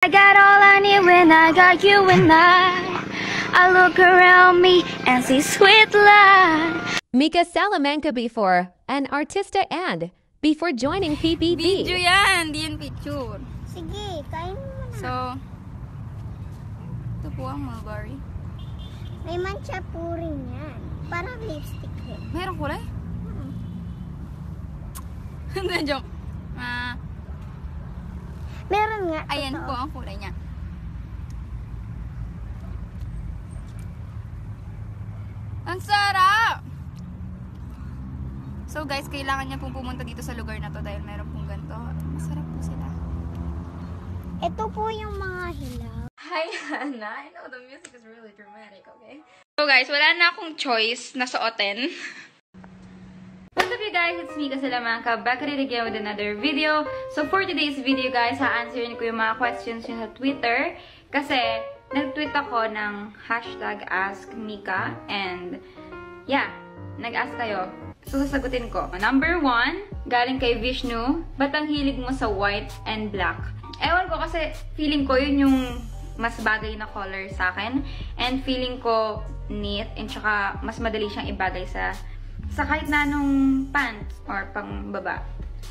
I got all I need when I got you and I look around me and see sweet life. Mika Salamanca before an artista and before joining PBB. Video yan, di yan picture. Sige, kain mo na. So, ito po ang mulberry. May mancha po rin yan. Parang lipstick eh. Mayroong kulay? Hindi, joke. Meron nga. Ayan totoo. po ang kulay niya. Ang sarap! So guys, kailangan niya pong pumunta dito sa lugar na to dahil meron pong ganito. Masarap po sila. Ito po yung mga hilaw. Hi, Hannah. I know the music is really dramatic, okay? So guys, wala na akong choice na suotin. What's up you guys? It's Mika Salamanca, back at it again with another video. So for today's video guys, ha-answerin ko yung mga questions nyo sa Twitter. Kasi nag-tweet ako ng #AskMika and yeah, nag-ask kayo. So sasagutin ko. Number 1, galing kay Vishnu, ba't ang hilig mo sa white and black? Ewan ko kasi feeling ko yun yung mas bagay na color sa akin. And feeling ko neat and tsaka mas madali siyang ibagay sa kahit na anong pants or pang baba.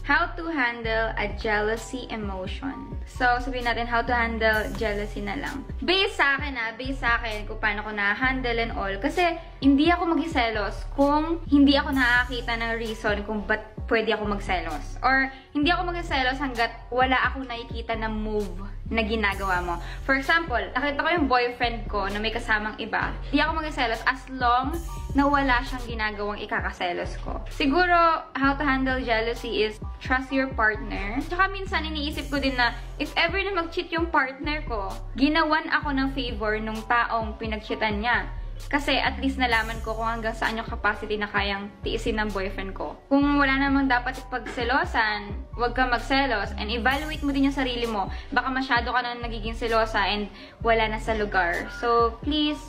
How to handle a jealousy emotion. So, sabihin natin how to handle jealousy na lang. Based sa akin kung paano ko na-handle and all. Kasi, hindi ako magselos kung hindi ako nakakita ng reason kung ba't pwede ako magselos. Or, hindi ako magselos hanggat wala akong nakikita na move na ginagawa mo. For example, nakita ko yung boyfriend ko na may kasamang iba. Hindi ako magselos as long na wala siyang ginagawang ikakaselos ko. Siguro, how to handle jealousy is trust your partner. Tsaka minsan, iniisip ko din na if ever na mag-cheat yung partner ko, ginawan ako ng favor nung taong pinag-cheatan niya. Kasi at least nalaman ko kung hanggang saan yung capacity na kayang tiisin ng boyfriend ko. Kung wala namang dapat pagselosan, huwag kang magselos and evaluate mo din yung sarili mo. Baka masyado ka na nagiging selosa and wala na sa lugar. So, please,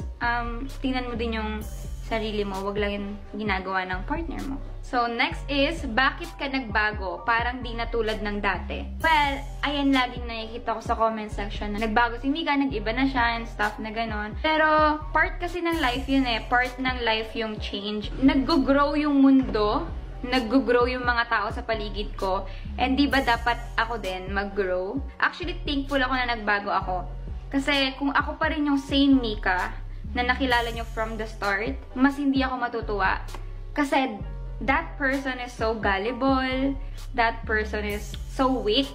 tingnan mo din yung sarili mo. Huwag lang yung ginagawa ng partner mo. So, next is, bakit ka nagbago? Parang di na tulad ng dati. Well, ayan laging nakikita ko sa comment section na nagbago si Mika, nag-iba na siya and stuff na ganon. Pero, part kasi ng life yun eh. Part ng life yung change. Nag-grow yung mundo. Nag-grow yung mga tao sa paligid ko. And di ba dapat ako din mag-grow? Actually, thankful ako na nagbago ako. Kasi kung ako pa rin yung same Mika na nakilala nyo from the start, mas hindi ako matutuwa. Kasi that person is so gullible, that person is so weak,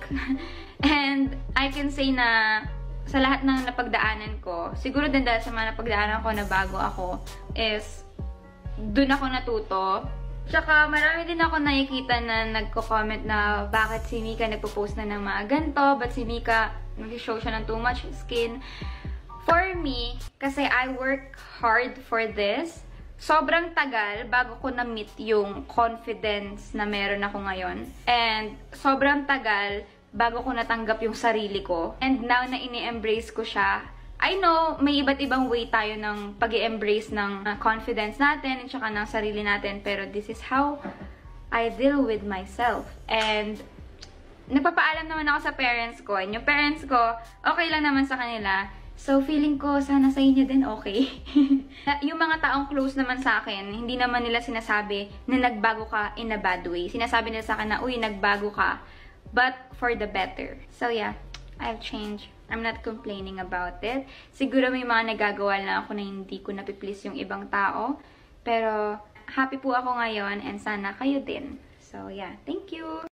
and I can say na sa lahat ng napagdaanan ko, siguro din dahil sa mga napagdaanan ko na bago ako, is dun ako natuto. Tsaka marami din ako nakikita na nagko-comment na bakit si Mika nagpo-post na ng mga ganito, ba't si Mika nag-show siya ng too much skin. For me, kasi I work hard for this, sobrang tagal bago ko na-meet yung confidence na meron ako ngayon. And sobrang tagal bago ko natanggap yung sarili ko. And now na ini-embrace ko siya, I know may iba't ibang way tayo ng pag-i-embrace ng confidence natin at saka ng sarili natin. Pero this is how I deal with myself. And nagpapaalam naman ako sa parents ko. And yung parents ko, okay lang naman sa kanila. So, feeling ko, sana sa inyo din okay. Yung mga taong close naman sa akin, hindi naman nila sinasabi na nagbago ka in a bad way. Sinasabi nila sa akin na, uy, nagbago ka. But for the better. So, yeah, I've changed. I'm not complaining about it. Siguro may mga nagagawa lang ako na hindi ko napiplease yung ibang tao. Pero, happy po ako ngayon and sana kayo din. So, yeah, thank you!